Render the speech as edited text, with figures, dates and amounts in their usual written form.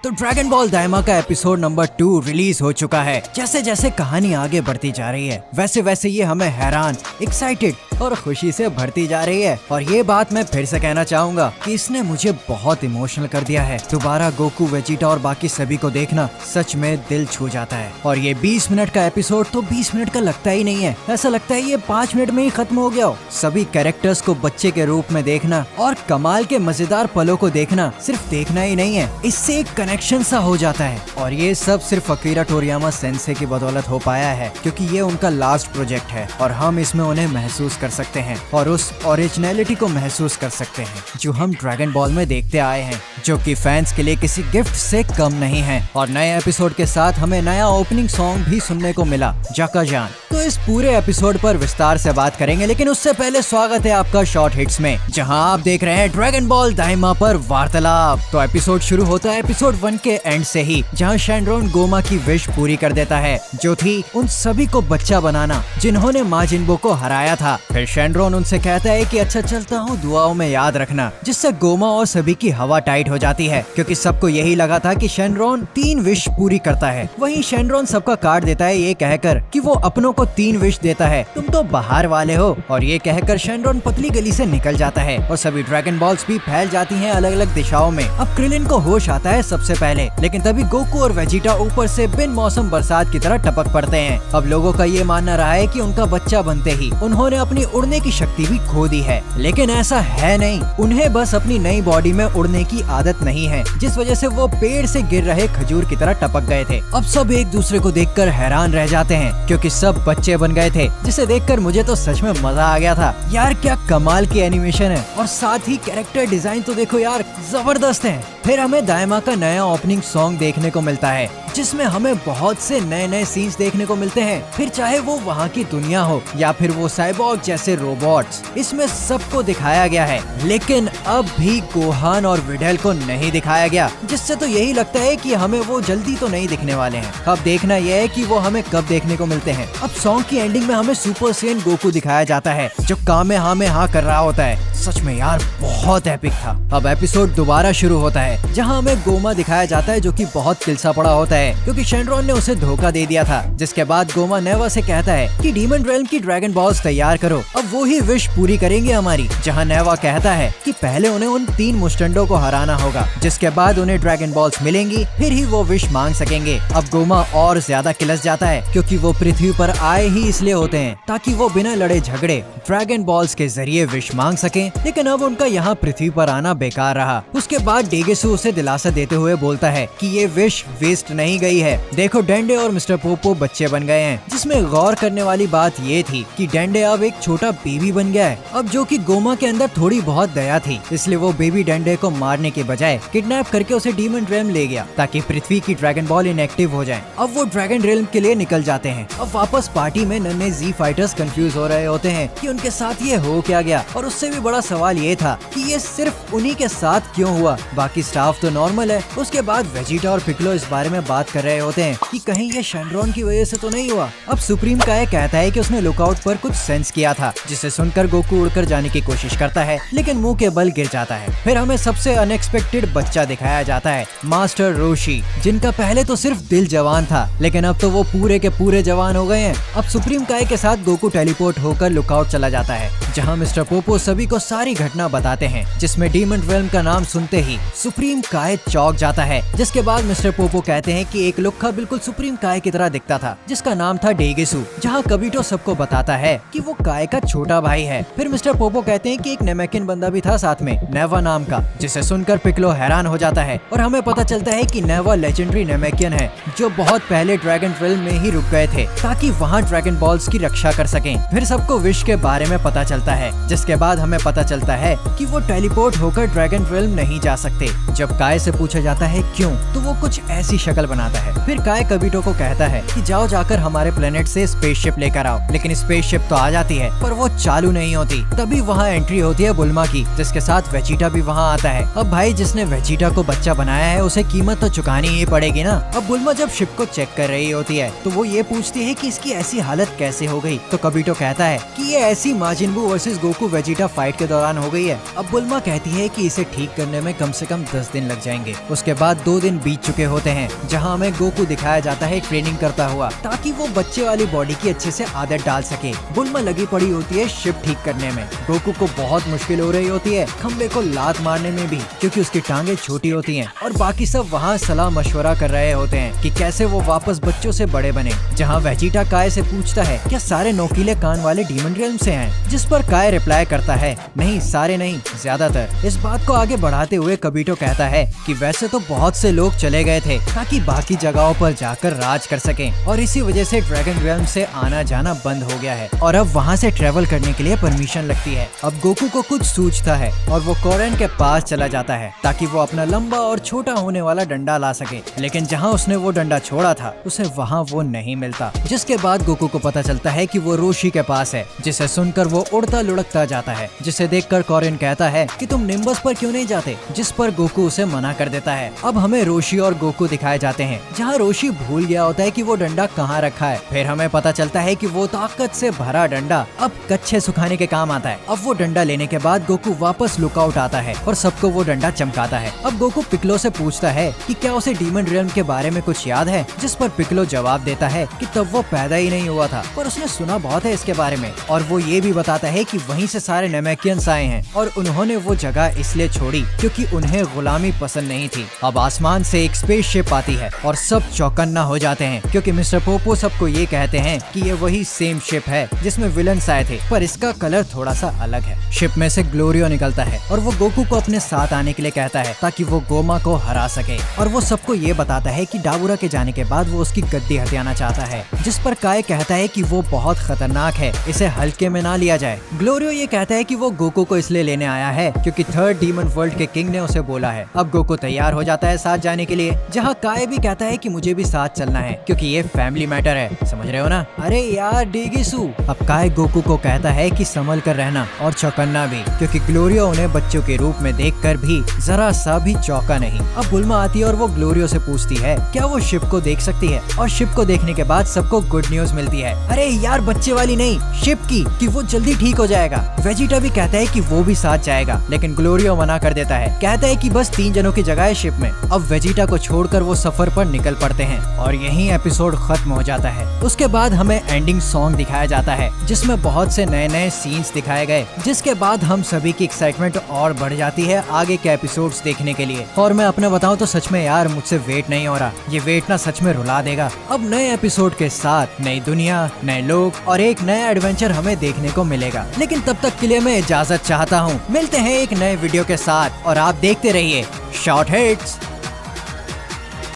तो dragon ball दाइमा का episode number 2 release हो चुका है। जैसे जैसे कहानी आगे बढ़ती जा रही है वैसे वैसे ये हमें हैरान, एक्साइटेड और खुशी से भरती जा रही है। और ये बात मैं फिर से कहना चाहूंगा कि इसने मुझे बहुत इमोशनल कर दिया है। दोबारा गोकू, वेजिटा और बाकी सभी को देखना सच में दिल छू जाता है। और ये 20 मिनट का एपिसोड तो 20 मिनट का लगता ही नहीं है, ऐसा लगता है ये 5 मिनट में ही खत्म हो गया हो। सभी कैरेक्टर्स को बच्चे के रूप में देखना और कमाल के मजेदार पलों को देखना सिर्फ देखना ही नहीं है, इससे एक कनेक्शन सा हो जाता है। और ये सब सिर्फ अकीरा टोरियामा सेंसे की बदौलत हो पाया है, क्योंकि ये उनका लास्ट प्रोजेक्ट है और हम इसमें उन्हें महसूस कर सकते हैं और उस ओरिजिनलिटी को महसूस कर सकते हैं जो हम ड्रैगन बॉल में देखते आए हैं, जो कि फैंस के लिए किसी गिफ्ट से कम नहीं है। और नए एपिसोड के साथ हमें नया ओपनिंग सॉन्ग भी सुनने को मिला, जाका जान। तो इस पूरे एपिसोड पर विस्तार से बात करेंगे, लेकिन उससे पहले स्वागत है आपका शॉर्ट हिट्स में, जहां आप देख रहे हैं ड्रैगन बॉल दाइमा पर वार्तालाप। तो एपिसोड शुरू होता है एपिसोड 1 के एंड से ही, जहां शेनरॉन गोमा की विश पूरी कर देता है, जो थी उन सभी को बच्चा बनाना जिन्होंने माजिनबू को हराया था। फिर शेनरॉन उनसे कहता है कि अच्छा चलता हूँ, दुआओं में याद रखना, जिससे गोमा और सभी की हवा टाइट हो जाती है, क्योंकि सबको यही लगा था कि शेनरॉन 3 विश पूरी करता है। वहीं शेनरॉन सबका काट देता है ये कहकर कि वो अपनों को 3 विश देता है, तुम तो बाहर वाले हो। और ये कहकर शेनरॉन पतली गली से निकल जाता है और सभी ड्रैगन बॉल्स भी फैल जाती हैं अलग अलग दिशाओं में। अब क्रिलिन को होश आता है सबसे पहले, लेकिन तभी गोकू और वेजिटा ऊपर से बिन मौसम बरसात की तरह टपक पड़ते हैं। अब लोगों का ये मानना रहा है कि उनका बच्चा बनते ही उन्होंने अपनी उड़ने की शक्ति भी खो दी है, लेकिन ऐसा है नहीं। उन्हें बस अपनी नई बॉडी में उड़ने की आदत नहीं है, जिस वजह से वो पेड़ से गिर रहे खजूर की तरह टपक गए थे। अब सब एक दूसरे को देखकर हैरान रह जाते हैं, क्योंकि सब बच्चे बन गए थे, जिसे देखकर मुझे तो सच में मजा आ गया था। यार क्या कमाल की एनिमेशन है, और साथ ही कैरेक्टर डिजाइन तो देखो यार, जबरदस्त है। फिर हमें दाइमा का नया ओपनिंग सॉन्ग देखने को मिलता है, जिसमें हमें बहुत से नए नए सीन्स देखने को मिलते हैं। फिर चाहे वो वहाँ की दुनिया हो या फिर वो साइबॉर्ग जैसे रोबोट्स, इसमें सबको दिखाया गया है। लेकिन अब भी गोहान और विडेल को नहीं दिखाया गया, जिससे तो यही लगता है कि हमें वो जल्दी तो नहीं दिखने वाले हैं। अब देखना यह है कि वो हमें कब देखने को मिलते हैं। अब सॉन्ग की एंडिंग में हमें सुपर सेन गोकू दिखाया जाता है, जो कामेहा में हाँ कर रहा होता है। सच में यार बहुत एपिक था। अब एपिसोड दोबारा शुरू होता है, जहाँ हमें गोमा दिखाया जाता है, जो कि बहुत किलसा पड़ा होता है, क्योंकि शेनरॉन ने उसे धोखा दे दिया था। जिसके बाद गोमा नेवा से कहता है कि डीमन रेल्म की ड्रैगन बॉल्स तैयार करो, अब वो ही विश पूरी करेंगे हमारी। जहाँ नेवा कहता है कि पहले उन्हें उन 3 मुस्टंडों को हराना होगा, जिसके बाद उन्हें ड्रैगन बॉल्स मिलेंगी, फिर ही वो विश मांग सकेंगे। अब गोमा और ज्यादा किलस जाता है, क्योंकि वो पृथ्वी पर आए ही इसलिए होते हैं ताकि वो बिना लड़े झगड़े ड्रैगन बॉल्स के जरिए विश मांग सकें। लेकिन अब उनका यहाँ पृथ्वी पर आना बेकार रहा। उसके बाद डेगेसु उसे दिलासा देते हुए बोलता है कि ये विश वेस्ट नहीं गई है। देखो डेंडे और मिस्टर पोपो बच्चे बन गए हैं। जिसमें गौर करने वाली बात ये थी कि डेंडे अब एक छोटा बेबी बन गया है, अब जो कि गोमा के अंदर थोड़ी बहुत दया थी, इसलिए वो बेबी डेंडे को मारने के बजाय किडनैप करके उसे डीमन रेल्म ले गया, ताकि पृथ्वी की ड्रैगन बॉल इनएक्टिव हो जाए। अब वो ड्रैगन रेल्म के लिए निकल जाते हैं। अब वापस पार्टी में नन्हे जी फाइटर्स कंफ्यूज हो रहे होते हैं कि उनके साथ ये हो क्या गया, और उससे भी बड़ा सवाल ये था कि ये सिर्फ उन्हीं के साथ क्यों हुआ, बाकी स्टाफ तो नॉर्मल है। उसके बाद वेजिटा और पिकलो इस बारे में बात कर रहे होते हैं कि कहीं ये शेनरॉन की वजह से तो नहीं हुआ। अब सुप्रीम काय कहता है कि उसने लुकआउट पर कुछ सेंस किया था, जिसे सुनकर गोकू उड़कर जाने की कोशिश करता है, लेकिन मुंह के बल गिर जाता है। फिर हमें सबसे अनएक्सपेक्टेड बच्चा दिखाया जाता है, मास्टर रोशी, जिनका पहले तो सिर्फ दिल जवान था, लेकिन अब तो वो पूरे के पूरे जवान हो गए हैं। अब सुप्रीम काय के साथ गोकू टेलीपोर्ट होकर लुकआउट चला जाता है, जहाँ मिस्टर पोपो सभी को सारी घटना बताते हैं, जिसमें डीमन रेल्म का नाम सुनते ही सुप्रीम काय चौंक जाता है। जिसके बाद मिस्टर पोपो कहते हैं कि एक लुक्खा बिल्कुल सुप्रीम काय की तरह दिखता था, जिसका नाम था डेगेसु, जहाँ कबीटो सबको बताता है कि वो काय का छोटा भाई है। फिर मिस्टर पोपो कहते हैं कि एक नेमेकिन बंदा भी था साथ में, नेवा नाम का, जिसे सुनकर पिकलो हैरान हो जाता है और हमें पता चलता है कि नेवा लेजेंडरी नेमेकियन है, जो बहुत पहले ड्रैगन रेल्म में ही रुक गए थे ताकि वहाँ ड्रैगन बॉल्स की रक्षा कर सकें। फिर सबको विश के बारे में पता चलता है, जिसके बाद हमें पता चलता है कि वो टेलीपोर्ट होकर ड्रैगन रेल्म नहीं जा सकते। जब काय से पूछा जाता है क्यों, तो वो कुछ ऐसी शक्ल बनाता है। फिर काय कबीटो को कहता है कि जाओ जाकर हमारे प्लेनेट से स्पेसशिप लेकर आओ, लेकिन स्पेसशिप तो आ जाती है पर वो चालू नहीं होती। तभी वहाँ एंट्री होती है बुल्मा की, जिसके साथ वेजिटा भी वहाँ आता है। अब भाई जिसने वेजिटा को बच्चा बनाया है उसे कीमत तो चुकानी ही पड़ेगी ना। अब बुल्मा जब शिप को चेक कर रही होती है तो वो ये पूछती है कि इसकी ऐसी हालत कैसे हो गई, तो कबीटो कहता है कि ये ऐसी माजिनबू वर्सेस गोकू वेजिटा फाइट के दौरान हो गई है। अब बुल्मा कहती है कि इसे ठीक करने में कम से कम 10 दिन लग जाएंगे। उसके बाद 2 दिन बीत चुके होते हैं जहाँ हमें गोकू दिखाया जाता है ट्रेनिंग करता हुआ, ताकि वो बच्चे वाली बॉडी की अच्छे से आदत डाल सके। बुल्मा लगी पड़ी होती है शिप ठीक करने में। गोकू को बहुत मुश्किल हो रही होती है खंबे को लात मारने में भी, क्योंकि उसकी टांगे छोटी होती हैं और बाकी सब वहाँ सलाह मशवरा कर रहे होते हैं कि कैसे वो वापस बच्चों से बड़े बने। जहाँ वेजिटा काय से पूछता है क्या सारे नोकीले कान वाले डीमन रियल्म से हैं, जिस पर काय रिप्लाई करता है नहीं, सारे नहीं, ज्यादातर। इस बात को आगे बढ़ाते हुए कबीटो कहता है कि वैसे तो बहुत से लोग चले गए थे ताकि बाकी जगहों पर जाकर राज कर सकें, और इसी वजह से ड्रैगन रियल्म से आना जाना बंद हो गया है और अब वहाँ से ट्रेवल करने के लिए परमिशन लगती है। अब गोकू को कुछ सूझता है और वो कोरेन के पास चला जाता है ताकि वो अपना लंबा और छोटा होने वाला डंडा ला सके, लेकिन जहाँ उसने वो डंडा छोड़ा था उसे वहाँ वो नहीं मिलता। जिसके बाद गोकू को पता चलता है कि वो रोशी के पास है, जिसे सुनकर वो उड़ता लुढ़कता जाता है, जिसे देखकर कोरेन कहता है कि तुम निम्बस पर क्यों नहीं जाते, जिस पर गोकू उसे मना कर देता है। अब हमें रोशी और गोकू दिखाए जाते हैं जहाँ रोशी भूल गया होता है कि वो डंडा कहाँ रखा है। फिर हमें पता चलता है कि वो ताकत से भरा डंडा अब कच्चे सुखाने के काम आता है। अब वो डंडा लेने के बाद गोकू वापस लुकआउट आता है और सबको वो डंडा चमकाता है। अब गोकू पिकलो से पूछता है कि क्या उसे डीमन रियल्म के बारे में कुछ याद है, जिस पर पिकलो जवाब देता है कि तब वो पैदा ही नहीं हुआ था, पर उसने सुना बहुत है इसके बारे में। और वो ये भी बताता है कि वहीं से सारे नेमेकियंस आए हैं और उन्होंने वो जगह इसलिए छोड़ी क्योंकि उन्हें गुलामी पसंद नहीं थी। अब आसमान से एक स्पेसशिप आती है और सब चौकन्ना हो जाते हैं क्योंकि मिस्टर पोपो सबको ये कहते हैं कि ये वही सेम शिप है जिसमें विलन्स आए थे, पर इसका कलर थोड़ा सा अलग है। शिप में से ग्लोरियो निकलता है और वो गोकू को अपने साथ आने के लिए कहता है ताकि वो गोमा को हरा सके, और वो सबको ये बताता है कि डाबुरा के जाने के बाद वो उसकी गद्दी हथियाना चाहता है, जिस पर काय कहता है कि वो बहुत खतरनाक है, इसे हल्के में ना लिया जाए। ग्लोरियो ये कहता है कि वो गोकू को इसलिए लेने आया है क्योंकि 3rd डीमन वर्ल्ड के किंग ने उसे बोला है। अब गोकू तैयार हो जाता है साथ जाने के लिए, जहाँ काय भी कहता है कि मुझे भी साथ चलना है क्योंकि ये फैमिली मैटर है, समझ रहे हो ना। अरे यार डीगिसू। अब काय गोकू को कहता है कि संभल कर रहना और चौकन्ना भी, क्योंकि ग्लोरियो उन्हें बच्चों के रूप में देखकर भी जरा सा भी चौका नहीं। अब बुल्मा आती है और वो ग्लोरियो से पूछती है क्या वो शिप को देख सकती है, और शिप को देखने के बाद सबको गुड न्यूज मिलती है। अरे यार बच्चे वाली नहीं, शिप की, कि वो जल्दी ठीक हो जाएगा। वेजिटा भी कहता है कि वो भी साथ जाएगा, लेकिन ग्लोरियो मना कर देता है, कहता है कि बस 3 जनों की जगह है शिप में। अब वेजिटा को छोड़कर वो सफर पर निकल पड़ते हैं और यहीं एपिसोड खत्म हो जाता है। उसके बाद हमें एंडिंग सॉन्ग दिखाया जाता है जिसमें बहुत से नए नए सीन्स दिखाए गए, जिसके बाद हम सभी की एक्साइटमेंट और बढ़ जाती है आगे के एपिसोड्स देखने के लिए। और मैं अपने बताऊं तो सच में यार मुझसे वेट नहीं हो रहा, ये वेट ना सच में रुला देगा। अब नए एपिसोड के साथ नई दुनिया, नए लोग और एक नया एडवेंचर हमें देखने को मिलेगा। लेकिन तब तक के लिए मैं इजाजत चाहता हूँ, मिलते हैं एक नए वीडियो के साथ और आप देखते रहिए शॉर्ट हिट्स।